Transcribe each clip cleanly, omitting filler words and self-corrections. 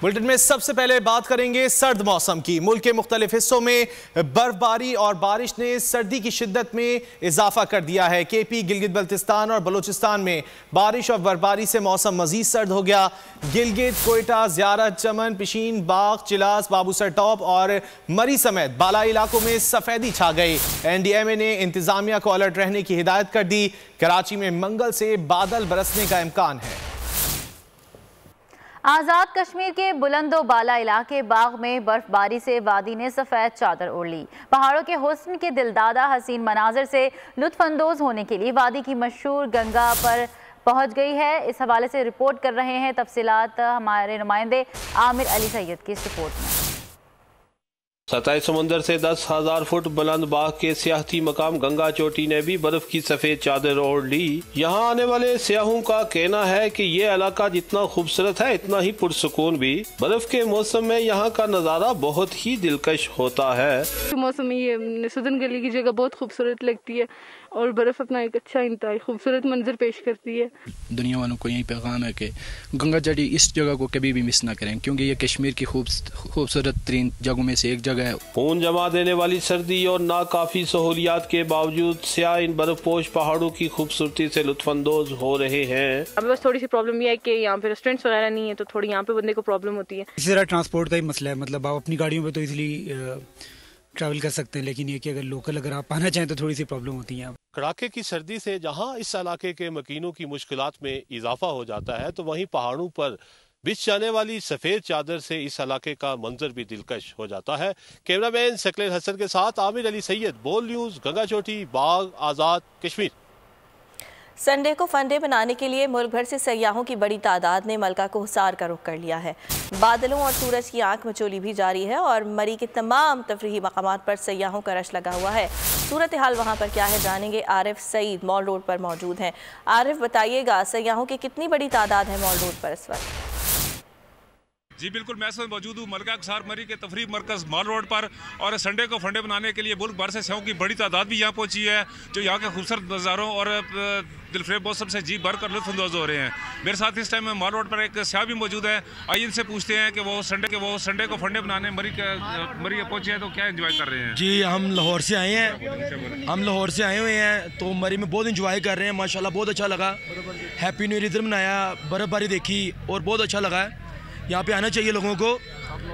Bulletin में सबसे पहले बात करेंगे सर्द मौसम की। मुल्क के मुख्तलिफ हिस्सों में बर्फबारी और बारिश ने सर्दी की शिद्दत में इजाफा कर दिया है। केपी, गिलगित बल्तिस्तान और बलूचिस्तान में बारिश और बर्फबारी से मौसम मजीद सर्द हो गया। गिलगित, कोयटा, ज़ियारत, चमन, पिशीन, बाग, चिलास, बाबूसर टॉप और मरी समेत बालाई इलाकों में सफेदी छा गई। NDMA ने इंतजामिया को अलर्ट रहने की हिदायत कर दी। कराची में मंगल से बादल बरसने का इम्कान है। आज़ाद कश्मीर के बुलंदो बाला इलाके बाग में बर्फबारी से वादी ने सफ़ेद चादर ओढ़ ली। पहाड़ों के हुस्न के दिलदादा हसीन मनाजर से लुत्फानंदोज होने के लिए वादी की मशहूर गंगा पर पहुंच गई है। इस हवाले से रिपोर्ट कर रहे हैं, तफसीलात हमारे नुमाइंदे आमिर अली सैयद की इस रिपोर्ट में। सतह समुंदर से 10,000 फुट बुलंद बाग के सियाहती मकाम गंगा चोटी ने भी बर्फ की सफेद चादर ओढ़ ली। यहाँ आने वाले सियाहों का कहना है कि ये इलाका जितना खूबसूरत है इतना ही पुरसुकून भी। बर्फ के मौसम में यहाँ का नज़ारा बहुत ही दिलकश होता है। मौसम में ये सुदन गली की जगह बहुत खूबसूरत लगती है और बर्फ अपना एक अच्छा इंतहाई खूबसूरत मंजर पेश करती है। दुनिया वालों को यही पैगाम है कि गंगा चोटी इस जगह को कभी भी मिस ना करें, क्योंकि ये कश्मीर की खूबसूरत तरीन जगहों में से एक जगह है। खून जमा देने वाली सर्दी और नाकाफी सहूलियात के बावजूद सियाह इन बर्फपोश पहाड़ों की खूबसूरती से लुत्फानंदोज हो रहे हैं। हमें बस थोड़ी सी प्रॉब्लम ये है कि यहाँ पे रेस्टोरेंट्स वगैरह नहीं है, तो थोड़ी यहाँ पे बंदे को प्रॉब्लम होती है। इसी तरह ट्रांसपोर्ट का ही मसला है, मतलब आप अपनी गाड़ियों पे तो इजीली ट्रैवल कर सकते हैं, लेकिन ये कि अगर आप आना चाहें तो थोड़ी सी प्रॉब्लम होती है। कड़ाके की सर्दी से जहां इस इलाके के मकीनों की मुश्किलात में इजाफा हो जाता है, तो वहीं पहाड़ों पर बिछ जाने वाली सफेद चादर से इस इलाके का मंजर भी दिलकश हो जाता है। कैमरामैन सकलेर हसन के साथ आमिर अली सैयद, बोल न्यूज, गंगा चोटी, बाग, आज़ाद कश्मीर। संडे को फंडे बनाने के लिए मुल्क भर से सयाहों की बड़ी तादाद ने मलका को हिसार का रुख कर लिया है। बादलों और सूरज की आंख मचोली भी जारी है और मरी के तमाम तफरीही मकामात पर सयाहों का रश लगा हुआ है। सूरत हाल वहाँ पर क्या है जानेंगे। आरिफ सईद मॉल रोड पर मौजूद हैं। आरिफ, बताइएगा सयाहों की कितनी बड़ी तादाद है मॉल रोड पर इस वक्त? जी बिल्कुल, मैं इस वक्त मौजूद हूँ मलका कसार मरी के तफरीह मरकज़ मॉल रोड पर और संडे को फंडे बनाने के लिए मुल्क भर से सयाहों की बड़ी तादाद भी यहाँ पहुँची है, जो यहाँ के खूबसूरत नज़ारों और दिलफरेब मौसम से जी भर कर लुत्फ़अंदोज़ हो रहे हैं। मेरे साथ इस टाइम मॉल रोड पर एक स्याह भी मौजूद है। आइए इनसे पूछते हैं कि वो संडे को फंडे बनाने मरी पहुँचे हैं तो क्या एंजॉय कर रहे हैं। जी हम लाहौर से आए हैं, हम लाहौर से आए हुए हैं, तो मरी में बहुत इंजॉय कर रहे हैं। माशाल्लाह बहुत अच्छा लगा, हैप्पी न्यू ईयर मनाया, बर्फबारी देखी और बहुत अच्छा लगा है। यहाँ पे आना चाहिए लोगों को,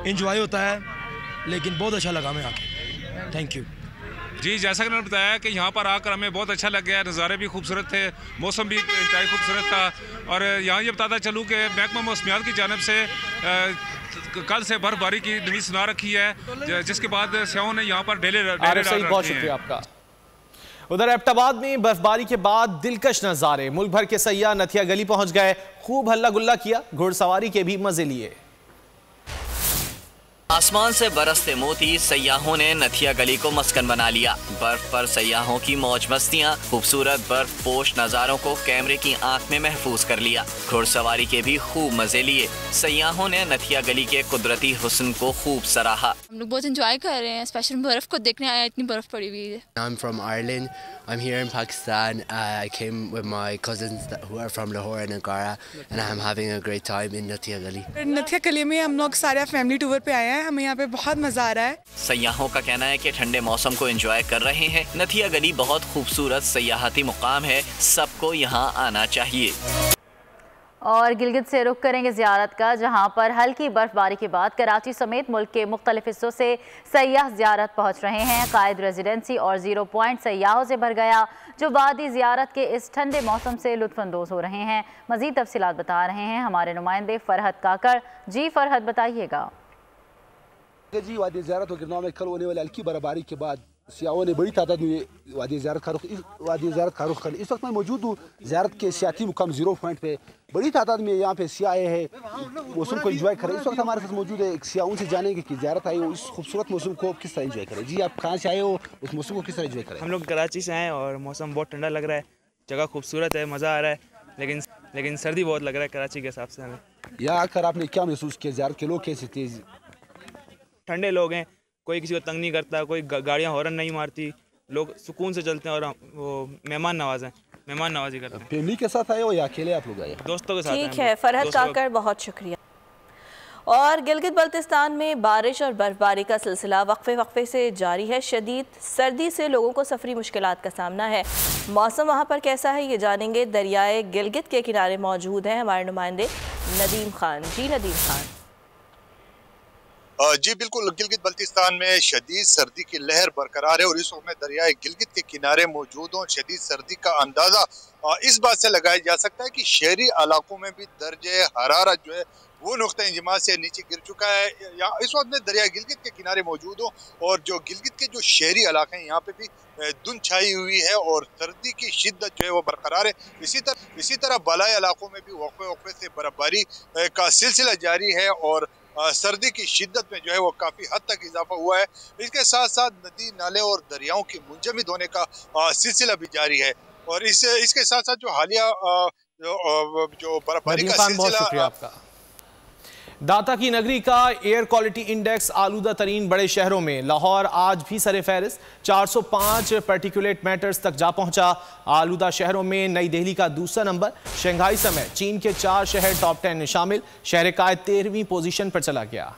एंजॉय होता है, लेकिन बहुत अच्छा लगा हमें आके। थैंक यू जी। जैसा कि मैंने बताया कि यहाँ पर आकर हमें बहुत अच्छा लग गया, नज़ारे भी खूबसूरत थे, मौसम भी इंतहाई खूबसूरत था। और यहाँ ये बताता चलूँ कि महकमा मौसमियात की जानिब से कल से बर्फबारी की न्यूज़ सुना रखी है, जिसके बाद सयाहों ने यहाँ पर डेरे बहुत शुक्रिया आपका। उधर एबटाबाद में बर्फबारी के बाद दिलकश नज़ारे। मुल्क भर के सयाह नथिया गली पहुंच गए, खूब हल्ला गुल्ला किया, घुड़सवारी के भी मजे लिए। आसमान से बरसते मोती सयाहों ने नथिया गली को मस्कन बना लिया। बर्फ पर सयाहों की मौज मस्तियाँ, खूबसूरत बर्फ पोश नज़ारों को कैमरे की आंख में महफूज कर लिया। घुड़सवारी के भी खूब मजे लिए। सयाहों ने नथिया गली के कुदरती हुस्न को खूब सराहा। हम लोग बहुत एंजॉय कर रहे हैं, स्पेशल बर्फ को देखने आए, इतनी बर्फ पड़ी हुई है। I'm from Ireland. I'm here in Pakistan. I came with my cousins who are from Lahore and Ankara, and I'm having a great time in Nathia Gali. नथिया गली में हम लोग सारे फैमिली टूर पे आए हैं, हमें यहाँ पे बहुत मजा आ रहा है। सयाहों का कहना है कि ठंडे मौसम को एंजॉय कर रहे हैं। नथिया गली बहुत खूबसूरत सयाहती मुकाम है, सबको यहाँ आना चाहिए। और गिलगित से रुख करेंगे ज़ियारत का, जहां पर हल्की बर्फबारी के बाद कराची समेत मुल्क के मुख्तलिफ हिस्सों से सयाह ज़ियारत पहुंच रहे हैं। कायद रेजिडेंसी और 0 पॉइंट सयाहों से भर गया, जो वादी ज़ियारत के इस ठंडे मौसम से लुत्फ़अंदोज़ हो रहे हैं। मज़ीद तफसीलात बता रहे हैं हमारे नुमाइंदे फरहद काकर। जी फरहद, बताइएगा। जी वादी ज़ियारत और गिरनार में कल होने वाली हल्की बर्फबारी के बाद सियाहों ने बड़ी तादाद में वादी ज़ियारत का रुख कर। इस वक्त मैं मौजूद हूँ ज़ियारत के सियाती मुकाम 0 पॉइंट पे। बड़ी तादाद में यहाँ पे सियाह आए हैं, मौसम को एंजॉय करें। इस वक्त हमारे साथ मौजूद है एक सियाह, उनसे जानेंगे कि ज़ियारत आई हो, इस खूबसूरत मौसम को किस तरह एंजॉय करें। जी आप कहाँ से आए हो, उस मौसम को किस तरह एंजॉय करें? हम लोग कराची से आए और मौसम बहुत ठंडा लग रहा है, जगह खूबसूरत है, मज़ा आ रहा है, लेकिन सर्दी बहुत लग रहा है कराची के हिसाब से हमें। यहाँ आकर आपने क्या महसूस किया? ज़ियारत के लोग कैसे थे? ठंडे लोग हैं, कोई किसी को तंग नहीं करता, कोई गाड़ियाँ हॉर्न नहीं मारती, लोग सुकून से चलते हैं और वो मेहमान नवाजी करते हैं। फैमिली के साथ आए हो या अकेले आप लोग आए? दोस्तों के साथ। ठीक है फरहद काकर, बहुत शुक्रिया। और गिलगित बल्तिस्तान में बारिश और बर्फबारी का सिलसिला वक्फे से जारी है। शदीद सर्दी से लोगों को सफरी मुश्किलात का सामना है। मौसम वहाँ पर कैसा है ये जानेंगे। दरियाए गिलगित के किनारे मौजूद हैं हमारे नुमाइंदे नदीम खान। जी नदीम खान। जी बिल्कुल, गिलगित बल्तिस्तान में शदीद सर्दी की लहर बरकरार है और इस वक्त में दरियाए गिलगित के किनारे मौजूद हूँ। शदीद सर्दी का अंदाजा इस बात से लगाया जा सकता है कि शहरी इलाकों में भी दर्जे हरारत जो है वो नुक्ता इंजमा से नीचे गिर चुका है। यहाँ इस वक्त में दरिया गिलगित के किनारे मौजूद हूँ और जो गिलगित के जो शहरी इलाके हैं यहाँ पे भी धुंध छाई हुई है और सर्दी की शिद्दत जो है वो बरकरार है। इसी तरह बलाई इलाकों में भी वक्फे से बर्फबारी का सिलसिला जारी है और सर्दी की शिद्दत में जो है वो काफ़ी हद तक इजाफा हुआ है। इसके साथ साथ नदी नाले और दरियाओं की मुंजमद होने का सिलसिला भी जारी है और इसके साथ साथ जो हालिया जो बर्फबारी का सिलसिला आपका दाता की नगरी का एयर क्वालिटी इंडेक्स आलूदा तरीन बड़े शहरों में लाहौर आज भी सरे फहरिस्त 405 पार्टिकुलेट मैटर्स तक जा पहुंचा। आलूदा शहरों में नई दिल्ली का दूसरा नंबर, शंघाई समेत चीन के 4 शहर टॉप 10 में शामिल। शहर कायद 13वीं पोजीशन पर चला गया।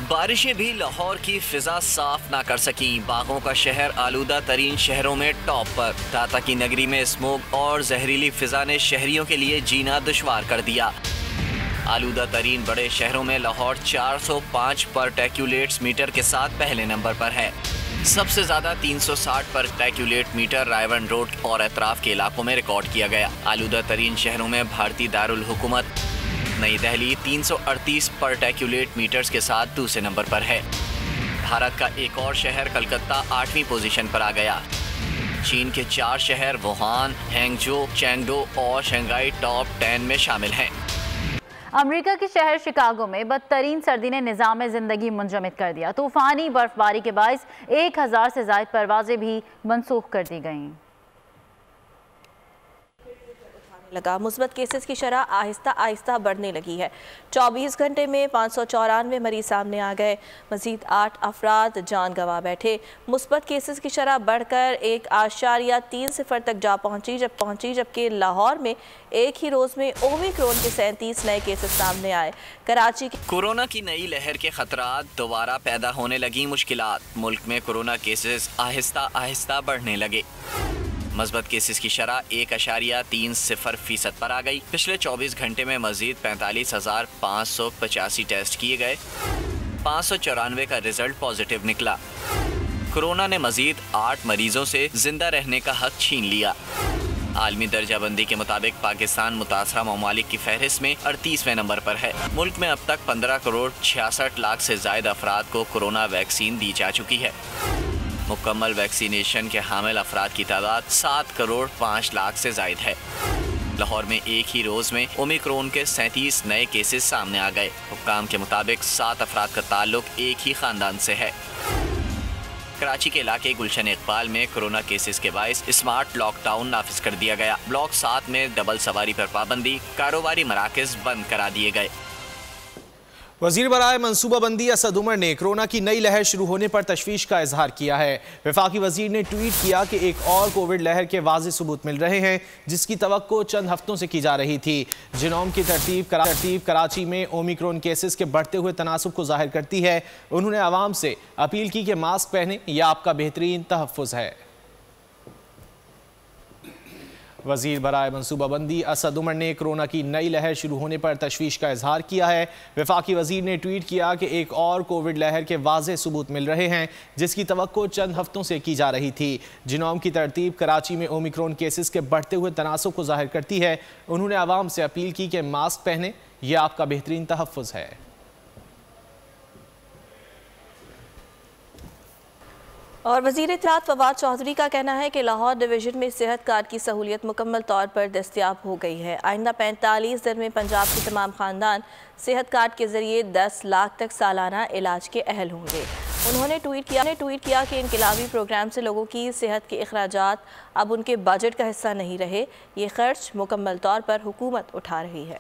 बारिशें भी लाहौर की फिजा साफ ना कर सकी। बागों का शहर आलूदा तरीन शहरों में टॉप पर। दाता की नगरी में स्मोक और जहरीली फिजा ने शहरियों के लिए जीना दुश्वार कर दिया। आलूदा तरीन बड़े शहरों में लाहौर 405 पर्टिकुलेट मीटर के साथ पहले नंबर पर है। सबसे ज्यादा 360 पर्टिकुलेट मीटर रायवन रोड और अतराफ के इलाकों में रिकॉर्ड किया गया। आलूदा तरीन शहरों में भारतीय दारुल हुकूमत नई दिल्ली 338 पर्टिकुलेट मीटर्स के साथ दूसरे नंबर पर है। भारत का एक और शहर कलकत्ता 8वीं पोजीशन पर आ गया। चीन के 4 शहर वुहान, हैंगजो, चेंगडू और शंघाई टॉप 10 में शामिल हैं। अमेरिका के शहर शिकागो में बदतरीन सर्दी ने निज़ाम ज़िंदगी मुंजमद कर दिया। तूफानी बर्फबारी के बायस 1000 से ज़ायद परवाजें भी मनसूख कर दी गईं। लगा मुस्बत केसेस की शरह आहिस्ता आहिस्ता बढ़ने लगी है। 24 घंटे में 594 मरीज सामने आ गए। मजीद 8 अफराद जान गंवा बैठे। मुस्बत केसेस की शरह बढ़कर 1.3 तक जा पहुंची जबकि लाहौर में एक ही रोज में ओमिक्रॉन के 37 नए केसेस सामने आए। कराची की कोरोना की नई लहर के खतरात, दोबारा पैदा होने लगी मुश्किलात। मुल्क में कोरोना केसेस आहिस्ता आहिस्ता बढ़ने लगे। मस्बत केसेस की शरह 1.30% पर आ गई। पिछले 24 घंटे में मजीद 45,585 टेस्ट किए गए। 594 का रिजल्ट पॉजिटिव निकला। कोरोना ने मजीद 8 मरीजों से जिंदा रहने का हक छीन लिया। आलमी दर्जाबंदी के मुताबिक पाकिस्तान मुतासरा ममालिक की फहरिस्त में 38वें नंबर पर है। मुल्क में अब तक 15 करोड़ 66 लाख से ज्यादा अफराद को कोरोना वैक्सीन दी जा चुकी है। मुकम्मल वैक्सीनेशन के हामिल अफराद की तादाद 7 करोड़ 5 लाख से जायद है। लाहौर में एक ही रोज में ओमिक्रॉन के 37 नए केसेस सामने आ गए। हुक्काम के मुताबिक 7 अफराद का ताल्लुक एक ही खानदान से है। कराची के इलाके गुलशन इकबाल में कोरोना केसेस के बायस स्मार्ट लॉकडाउन नाफिज कर दिया गया। ब्लॉक 7 में डबल सवारी पर पाबंदी, कारोबारी मराकज बंद करा दिए गए। वजीर बराए मनसूबाबंदी असद उमर ने कोरोना की नई लहर शुरू होने पर तशवीश का इजहार किया है। वफाकी वजीर ने ट्वीट किया कि एक और कोविड लहर के वाज़ेह सबूत मिल रहे हैं जिसकी तवक्को चंद हफ्तों से की जा रही थी। जिनोम की तरतीब कराची में ओमिक्रॉन केसेस के बढ़ते हुए तनासुब को जाहिर करती है। उन्होंने आवाम से अपील की कि मास्क पहने, यह आपका बेहतरीन तहफ़्फ़ुज़ है। वजीर बराए मनसूबाबंदी असद उमर ने कोरोना की नई लहर शुरू होने पर तशवीश का इजहार किया है। वफाकी वजीर ने ट्वीट किया कि एक और कोविड लहर के वाज़ेह सबूत मिल रहे हैं जिसकी तवक्को चंद हफ्तों से की जा रही थी। जिनोम की तरतीब कराची में ओमिक्रॉन केसेस के बढ़ते हुए तनासुब को जाहिर करती है। उन्होंने आवाम से अपील की कि मास्क पहने, यह आपका बेहतरीन तहफ़्फ़ुज़ है। और वज़ीर इत्तलात फवाद चौधरी का कहना है कि लाहौर डिवीज़न में सेहत कार्ड की सहूलियत मुकम्मल तौर पर दस्तियाब हो गई है। आइंदा 45 दिन में पंजाब के तमाम ख़ानदान सेहत कार्ड के ज़रिए 10 लाख तक सालाना इलाज के अहल होंगे। उन्होंने ट्वीट किया कि इनकलाबी प्रोग्राम से लोगों की सेहत के अखराजात अब उनके बजट का हिस्सा नहीं रहे। ये खर्च मुकम्मल तौर पर हुकूमत उठा रही है।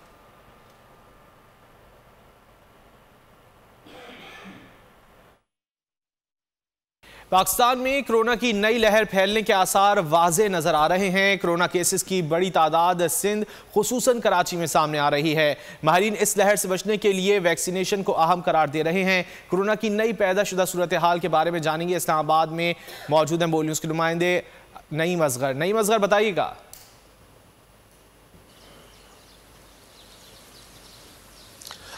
पाकिस्तान में कोरोना की नई लहर फैलने के आसार वाज़े नजर आ रहे हैं। कोरोना केसेस की बड़ी तादाद सिंध खुसूसन कराची में सामने आ रही है। माहिरीन इस लहर से बचने के लिए वैक्सीनेशन को अहम करार दे रहे हैं। कोरोना की नई पैदा शुदा सूरत हाल के बारे में जानेंगे। इस्लामाबाद में मौजूद हैं बोल न्यूज़ के नुमाइंदे नईम असगर। नईम असगर, बताइएगा।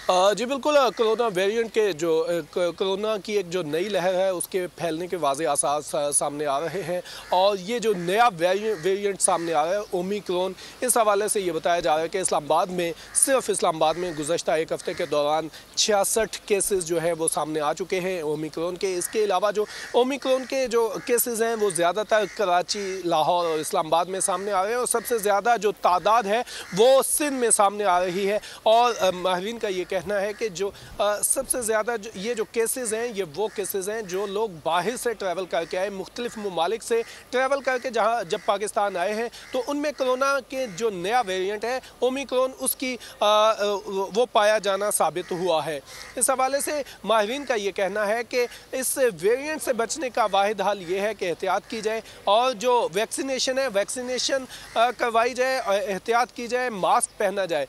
जी बिल्कुल, कोरोना वेरिएंट के जो कोरोना की एक जो नई लहर है उसके फैलने के वाज़े आसार सामने आ रहे हैं और ये जो नया वेरिएंट सामने आ रहा है ओमिक्रॉन, इस हवाले से ये बताया जा रहा है कि इस्लामाबाद में, सिर्फ इस्लामाबाद में गुज़श्ता एक हफ़्ते के दौरान 66 केसेस जो है वो सामने आ चुके हैं ओमिक्रॉन के। इसके अलावा जो ओमिक्रॉन के जो केसेस हैं वो ज़्यादातर कराची, लाहौर और इस्लामाबाद में सामने आ रहे हैं और सबसे ज़्यादा जो तादाद है वो सिंध में सामने आ रही है। और माहिरीन का ये कहना है कि जो सबसे ज़्यादा ये जो केसेस हैं ये वो केसेस हैं जो लोग बाहर से ट्रैवल करके आए, मुख्तलिफ ममालिक से ट्रैवल करके जहाँ जब पाकिस्तान आए हैं तो उनमें कोरोना के जो नया वेरिएंट है ओमिक्रॉन, उसकी वो पाया जाना साबित हुआ है। इस हवाले से माहिरीन का ये कहना है कि इस वेरिएंट से बचने का वाहिद हल ये है कि एहतियात की जाए और जो वैक्सीनेशन है वैक्सीनेशन करवाई जाए, एहतियात की जाए, मास्क पहना जाए।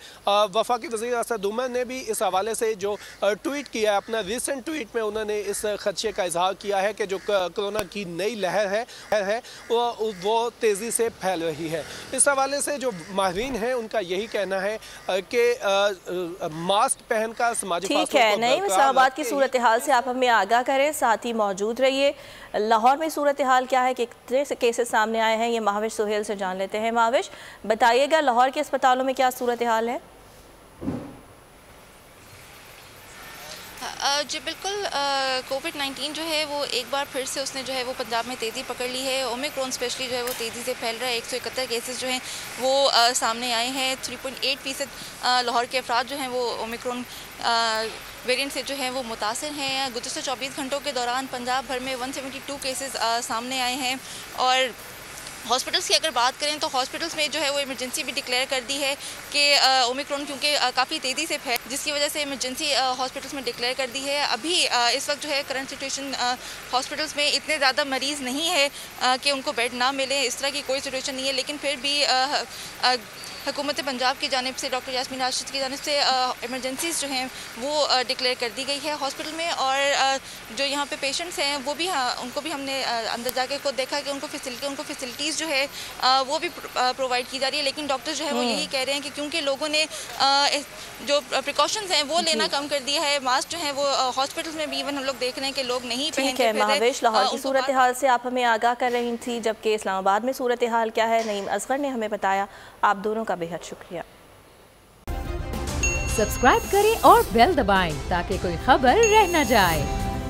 वफाकी वज़ीर असद उमर ने भी इस हवाले से जो ट्वीट किया है, अपना रिसेंट ट्वीट में उन्होंने इस खदशे का इजहार किया है कि जो कोरोना की नई लहर है वो तेज़ी से फैल रही है। इस हवाले से जो माहिरीन हैं उनका यही कहना है कि मास्क पहनकर समाजी ठीक है। नहीं, इस्लामाबाद की सूरत हाल से आप हमें आगाह करें, साथ ही मौजूद रहिए। लाहौर में सूरत हाल क्या है, कितने केसेस सामने आए हैं, ये महाविश सुहेल से जान लेते हैं। महाविश, बताइएगा लाहौर के अस्पतालों में क्या सूरत हाल है? जी बिल्कुल, कोविड-19 जो है वो एक बार फिर से उसने जो है वो पंजाब में तेज़ी पकड़ ली है। ओमिक्रॉन स्पेशली जो है वो तेज़ी से फैल रहा है। 171 केसेस जो हैं वो सामने आए हैं। 3.8% लाहौर के अफराद जो हैं वो ओमिक्रॉन वेरिएंट से जो है वो मुतासिर हैं। गुज़श्ता 24 घंटों के दौरान पंजाब भर में 172 केसेस सामने आए हैं। और हॉस्पिटल्स की अगर बात करें तो हॉस्पिटल्स में जो है वो इमरजेंसी भी डिक्लेयर कर दी है कि ओमिक्रॉन क्योंकि काफ़ी तेज़ी से फैल, जिसकी वजह से इमरजेंसी हॉस्पिटल्स में डिक्लेयर कर दी है। अभी इस वक्त जो है करंट सिचुएशन हॉस्पिटल्स में इतने ज़्यादा मरीज़ नहीं है कि उनको बेड ना मिले, इस तरह की कोई सिचुएशन नहीं है। लेकिन फिर भी हुकूमत पंजाब की जानिब से, डॉक्टर यास्मीन राशिद की जानिब से इमरजेंसीज़ जो हैं वो डिक्लेयर कर दी गई है हॉस्पिटल में। और जो यहाँ पे पेशेंट्स हैं वो भी उनको भी हमने अंदर जाके खुद देखा कि उनको फैसिलिटीज़ जो है वो भी प्रोवाइड की जा रही है। लेकिन डॉक्टर जो है वो यही कह रहे हैं कि क्योंकि लोगों ने जो प्रिकॉशंस हैं वो लेना कम कर दिया है, मास्क जो है वो हॉस्पिटल्स में भी इवन हम लोग देख रहे हैं कि लोग नहीं पहनते। महावेश, लाहौर की सूरत हाल से आप हमें आगाह कर रही थी, जबकि इस्लामाबाद में सूरत हाल क्या है नईम असगर ने हमें बताया। आप दोनों का बेहद शुक्रिया। सब्सक्राइब करें और बेल दबाएं ताकि कोई खबर रह न जाए।